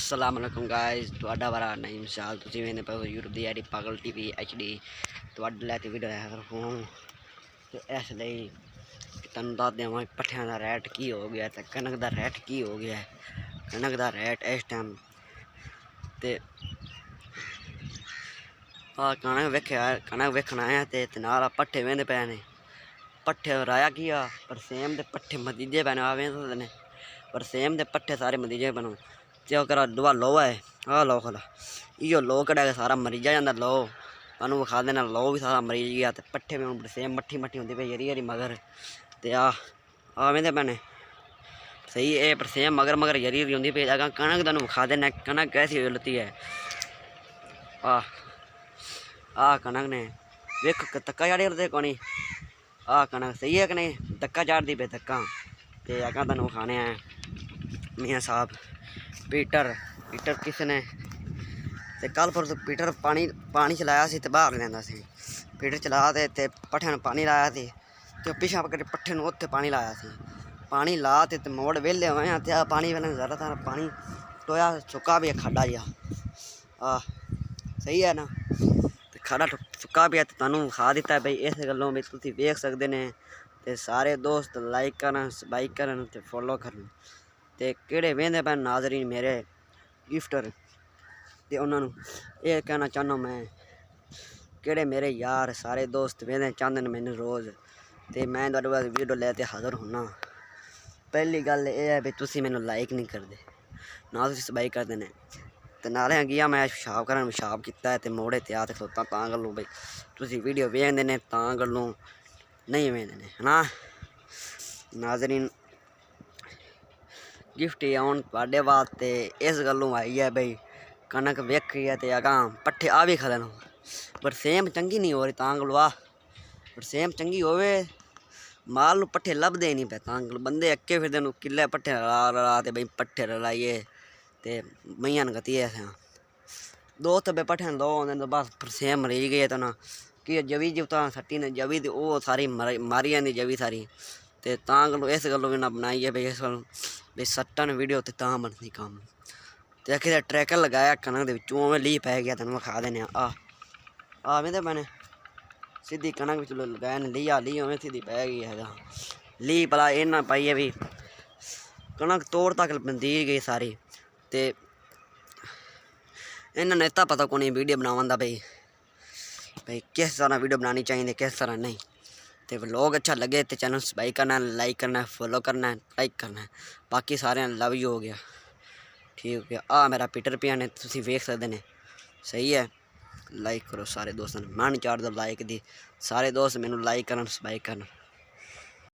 अस्सलामुअलैकुम गाइस ਤੁਹਾਡਾ ਵਾਰਾ ਨਈਮ ਸਾਲ ਤੁਸੀਂ ਵੇਖਦੇ ਪਏ ਹੋ YouTube ਦੀ ਆਈਡੀ ਪਾਗਲ ਟੀਵੀ HD ਤੁਹਾਡੇ ਲਈ ਵੀਡੀਓ ਆਇਆ ਹਾਂ ਤੇ ਇਸ ਲਈ ਤੁਹਾਨੂੰ ਦੱਸ ਦੇਵਾਂ ਪੱਠਿਆਂ ਦਾ ਰੇਟ ਕੀ ਹੋ ਗਿਆ ਤੇ ਕਣਕ ਦਾ ਰੇਟ ਕੀ ਹੋ ਗਿਆ। ਕਣਕ ਦਾ ਰੇਟ ਇਸ ਟਾਈਮ ਤੇ ਆ ਕਣਕ ਵੇਖਣ ਆਇਆ ਤੇ ਨਾਲ ਪੱਠੇ ਵੇਂਦੇ ਪਏ ਨੇ। ਪੱਠੇ ਰਾਇਆ ਕੀ ਆ ਪਰ ਸੇਮ ਦੇ ਪੱਠੇ ਮਦੀਜੇ ਪੈਣੇ ਆ ਵੇਂਦੇ ਨੇ पर सेम दे पट्ठे सारे मरीजे बनो ते करा दुआ लो है आ लो खला इो लो कड़ा के सारा मरीजा जाता लो तू विखा देना लो भी सारा मरीज गया तो पट्ठे में सेम मट्ठी मट्ठी होंगी पई हरी हरी मगर ते आ वेंदे पैने सही है पर सेम मगर मगर हरी हरी होंगी पई अगर कणक तू विखा देना कणक कैसी लती है आ कणक ने वेख धक्का चाड़ी करते कोनी आ कणक सही है कि नहीं धक्का चाड़ती पे धक्का ते अगर तू विखाने हैं मियाँ साहब पीटर किसने ते कल परसों पीटर पानी चलाया सी ते बाहर लेंदा सी पीटर चला ते पट्ठे नूं पानी लाया सी ते पिछा पट्ठे नूं उत्ते पानी लाया सी पानी ला ते मोड़ वेले होए ते आ पानी वाला ज़्यादातर पानी टोया सुक्का भी खड्डा जिहा सही है ना ते खड्डा सुक्का भी है ते तुहानूं विखा दित्ता बई इस गल्लों भी तुसीं वेख सकदे ने ते सारे दोस्त लाइक करन सब्सक्राइब करन ते फॉलो करन ते किहड़े वेंदे पे नाज़रीन मेरे गिफ्टर ते उन्होंने ये कहना चाहना मैं किहड़े मेरे यार सारे दोस्त वेंदे चाहते हैं मैनू रोज़ ते मैं तुहाडे वास्ते वीडियो लैके हाज़र होना। पहली गल ये है भी तुसीं मैनू लाइक नहीं करदे ना तुसीं सब्सक्राइब करदे ने ते नाले गया मैं पेशाब कीता है ते मोड़े ते आ ते खलोता तां गल्लों बई तुसीं वीडियो वेखदे ने तां गल्लों नहीं वेंदे ने है ना नाज़रीन। गिफ्ट आउन तुहाडे वास्ते इस गल्लों आई है बई कणक वेखी है ते अगां पट्ठे आ भी खलन पर सेम चंगी नहीं हो रही तां गल्लों पर सेम चंगी होवे माल नूं पट्ठे लभदे नहीं पे तां गल्लों बंदे अक्के फिरदे नूं किल्ले पट्ठे रला ते बई पट्ठे रलाइए ते मईयां गती है दो तबे पट्ठे दो आंदे तो बस पर सेम मरीज गए तो ना कि जवी जुता सट्टी ने जवी ते वो सारी मारी जाती जवी सारी ते तां गल्लों इस गल्लों भी ना बनाई है बई इस गल्लों बई सट्टन वीडियो ते तां बनदी कम ते आखिर ट्रैकर लगाया कणक दे विचों उवें लीह पै गया तैनूं विखा देने आ वेंदे मैंने सीधी कणक विच लगाया ने लीह उवें सीधी पै गई है लीह भला इन्ना पाइए भी कणक तोड़ तक बंदी गई सारी ते इन्हां ने इत्ता पता कोनी वीडियो बनावन दा बई किस तरह वीडियो बनानी चाहिए किस तरह नहीं तो व्लॉग अच्छा लगे तो चैनल सब्सक्राइब करना लाइक करना फॉलो करना लाइक करना बाकी सारे लव यू हो गया ठीक हो गया। मेरा पीटर पिया ने तुसीं वेख सकदे ने सही है लाइक करो सारे दोस्तों ने मन चाड़ दो लाइक दी सारे दोस्त मैनू लाइक करन सब्सक्राइब करन।